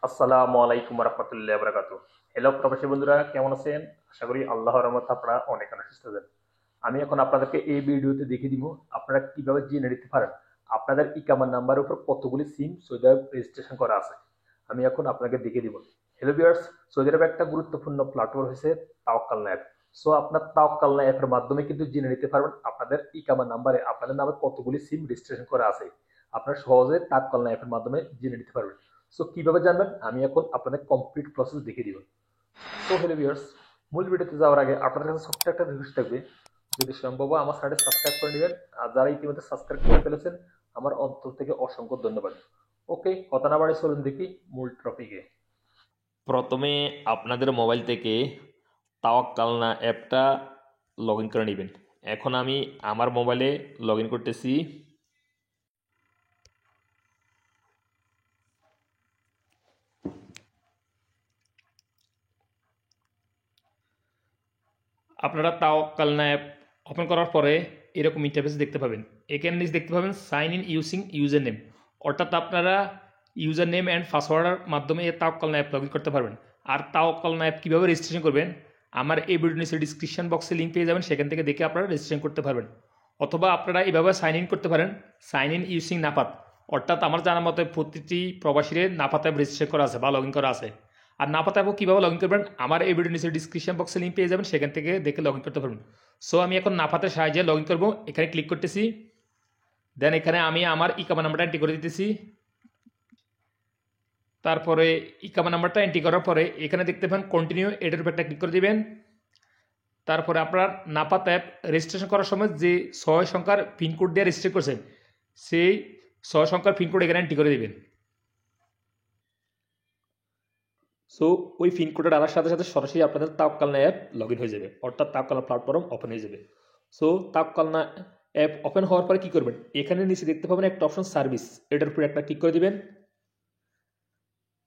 আসসালামু আলাইকুম রহমতুল্লাহ বরকাত। হ্যালো প্রবাসী বন্ধুরা, কেমন আছেন? আশা করি আল্লাহর রহমতে আপনারা অনেক অনেক সুস্থ আছেন। আমি এখন আপনাদেরকে এই ভিডিওতে দেখিয়ে দিব আপনারা কিভাবে জেনে নিতে পারেন আপনাদের ইকামার নাম্বারের উপর কতগুলি সিম সৌদি আরব রেজিস্ট্রেশন করা আছে। আমি এখন আপনাকে দেখিয়ে দিব। হ্যালো ভিউয়ার্স, সৌদি আরবে একটা গুরুত্বপূর্ণ প্ল্যাটফর্ম হয়েছে তাওয়াক্কালনা অ্যাপ। সো আপনার তাওয়াক্কালনা অ্যাপের মাধ্যমে কিন্তু জেনে নিতে পারবেন আপনাদের ইকামার নাম্বারে আপনাদের নামে কতগুলি সিম রেজিস্ট্রেশন করা আছে। আপনারা সহজে তাওয়াক্কালনা অ্যাপের মাধ্যমে জেনে নিতে পারবেন। সো কিভাবে জানবেন আমি এখন আপনাদের কমপ্লিট প্রসেস দেখিয়ে দিব। সো হ্যালো ভিউয়ার্স, মূল ভিডিওতে যাওয়ার আগে আপনাদের কাছে ছোট্ট একটা রিকোয়েস্ট থাকবে, যদি সম্ভব হয় আমার চ্যানেলটি সাবস্ক্রাইব করে নেবেন। আর যারা ইতিমধ্যে সাবস্ক্রাইব করে ফেলেছেন আমার অন্তর থেকে অসংখ্য ধন্যবাদ। ওকে, কথা না বাড়ি চলুন দেখি মূল টপিকে। প্রথমে আপনাদের মোবাইল থেকে তাওয়াক্কালনা অ্যাপটা লগ ইন করে নেবেন। এখন আমি আমার মোবাইলে লগ ইন করতেছি। আপনারা তাওয়াক্কালনা অ্যাপ ওপেন করার পরে এরকম ইন্টারফেস দেখতে পাবেন। এখানে নিচে দেখতে পাবেন sign in using user name, অর্থাৎ আপনারা ইউজার নেম অ্যান্ড পাসওয়ার্ডের মাধ্যমে তাওয়াক্কালনা অ্যাপ লগ ইন করতে পারবেন। আর তাওয়াক্কালনা অ্যাপ কীভাবে রেজিস্ট্রেশন করবেন আমার এই ভিডিও নিচে ডিসক্রিপশন বক্সে লিঙ্ক পেয়ে যাবেন, সেখান থেকে দেখে আপনারা রেজিস্ট্রেশন করতে পারবেন। অথবা আপনারা এভাবে সাইন ইন করতে পারেন, সাইন ইন ইউজিং নাপাত, অর্থাৎ আমার জানার মতে প্রতিটি প্রবাসীর নাপাত অ্যাপ রেজিস্ট্রেশন করা আছে বা লগ ইন করা আছে। আর না পাতা কীভাবে লগ ইন করবেন আমার এই ভিডিও নিচে ডিসক্রিপশন বক্সে লিঙ্ক পেয়ে যাবেন, সেখান থেকে দেখে লগ ইন করতে পারবেন। সো আমি এখন নাপাতের সাহায্যে লগ ইন করবো। এখানে ক্লিক করতেছি, দেন এখানে আমি আমার ইকামা নাম্বারটা এন্ট্রি করে দিতেছি। তারপরে ইকামা নাম্বারটা এন্ট্রি করার পরে এখানে দেখতে পান কন্টিনিউ, এটার উপর একটা ক্লিক করে দিবেন। তারপরে আপনার নাপাত অ্যাপ রেজিস্ট্রেশন করার সময় যে 6 সংখ্যার পিনকোড দিয়ে রেজিস্ট্রেশন করছেন সেই 6 সংখ্যার পিনকোড এখানে এন্ট্রি করে দিবেন। সো ওই পিনকোডের আনার সাথে সাথে সরাসরি আপনাদের তাওয়াক্কালনা অ্যাপ লগ ইন হয়ে যাবে, অর্থাৎ তাওয়াক্কালনা প্ল্যাটফর্ম ওপেন হয়ে যাবে। সো তাওয়াক্কালনা অ্যাপ ওপেন হওয়ার পরে কী করবেন, এখানে নিচে দেখতে পাবেন একটা অপশন সার্ভিস, এটার উপরে একটা ক্লিক করে দিবেন।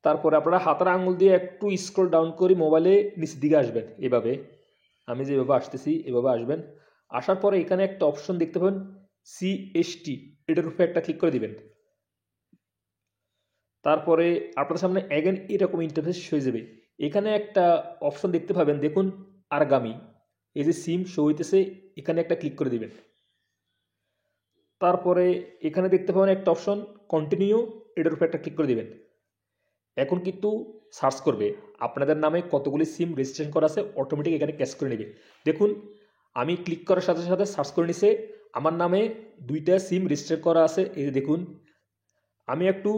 তারপরে আপনারা হাতের আঙুল দিয়ে একটু স্ক্রল ডাউন করে মোবাইলে নিচের দিকে আসবেন। এভাবে আমি যেভাবে আসতেছি এভাবে আসবেন। আসার পরে এখানে একটা অপশন দেখতে পাবেন সিএসটি, এটার উপরে একটা ক্লিক করে দিবেন। তারপরে আপনার সামনে অ্যাগেন এরকম ইন্টারফেস হয়ে যাবে। এখানে একটা অপশন দেখতে পাবেন, দেখুন আরগামি, এই যে সিম শো হইতেছে, এখানে একটা ক্লিক করে দিবেন। তারপরে এখানে দেখতে পাবেন একটা অপশন কন্টিনিউ, এটার উপর একটা ক্লিক করে দিবেন। এখন কিন্তু সার্চ করবে আপনাদের নামে কতগুলি সিম রেজিস্ট্রেশন করা আছে, অটোমেটিক এখানে ক্যাচ করে নেবে। দেখুন আমি ক্লিক করার সাথে সাথে সার্চ করে নিছে, আমার নামে 2টা সিম রেজিস্টার করা আছে। এই যে দেখুন আমি একটু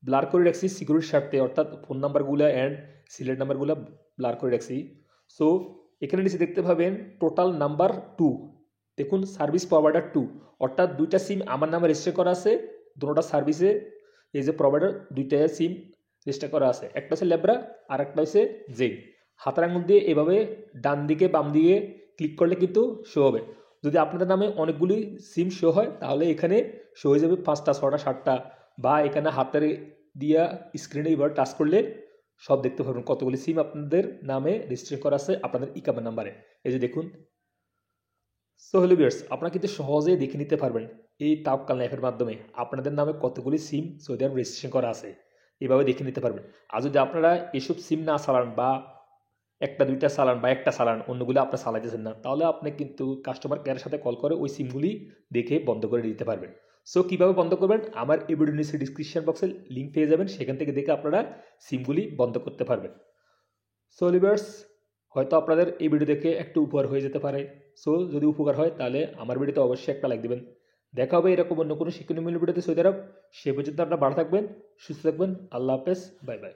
ব্লার করে রাখছি সিকিউরিটির স্বার্থে, অর্থাৎ ফোন নাম্বারগুলো অ্যান্ড সিলেক্ট নাম্বারগুলো ব্লার করে রাখছি। সো এখানে নিচে দেখতে পাবেন টোটাল নাম্বার 2, দেখুন সার্ভিস প্রোভাইডার 2, অর্থাৎ 2টা সিম আমার নামে রেজিস্টার করা আছে। দুটোটা সার্ভিসে এই যে প্রোভাইডার 2টা সিম রেজিস্টার করা আছে, একটা হচ্ছে লেব্রা আর একটা হচ্ছে জেগ। হাতের আঙুল দিয়ে এভাবে ডান দিকে বাম দিকে ক্লিক করলে কিন্তু শো হবে। যদি আপনাদের নামে অনেকগুলি সিম শো হয় তাহলে এখানে শো হয়ে যাবে 5টা 6টা 7টা, বা এখানে হাতের দিয়া স্ক্রিনে এবার টাচ করলে সব দেখতে পারবেন কতগুলি সিম আপনাদের নামে রেজিস্ট্রেশন করা আছে আপনাদের ইকামা নাম্বারে। এই যে দেখুন। সো হ্যালো ভিউয়ার্স, আপনারা কিন্তু সহজেই দেখে নিতে পারবেন এই তাওয়াক্কালনা অ্যাপের মাধ্যমে আপনাদের নামে কতগুলি সিম সৌদি আরব রেজিস্ট্রেশন করা আছে, এভাবে দেখে নিতে পারবেন। আর যদি আপনারা এসব সিম না চালান বা একটা 2টা চালান বা একটা চালান, অন্যগুলো আপনার চালাইতেছেন না, তাহলে আপনি কিন্তু কাস্টমার কেয়ারের সাথে কল করে ওই সিমগুলি দেখে বন্ধ করে দিতে পারবেন। সো কীভাবে বন্ধ করবেন আমার এই ভিডিও নিচে ডিসক্রিপশন বক্সে লিঙ্ক পেয়ে যাবেন, সেখান থেকে দেখে আপনারা সিমগুলি বন্ধ করতে পারবেন। সো লিভার্স, হয়তো আপনাদের এই ভিডিও দেখে একটু উপকার হয়ে যেতে পারে। সো যদি উপকার হয় তাহলে আমার ভিডিওতে অবশ্যই একটা লাইক দেবেন। দেখা হবে এরকম অন্য কোনো শিক্ষণীয় ভিডিওতে সৌদি আরব। সে পর্যন্ত আপনারা ভালো থাকবেন, সুস্থ থাকবেন। আল্লাহ হাফেজ, বাই বাই।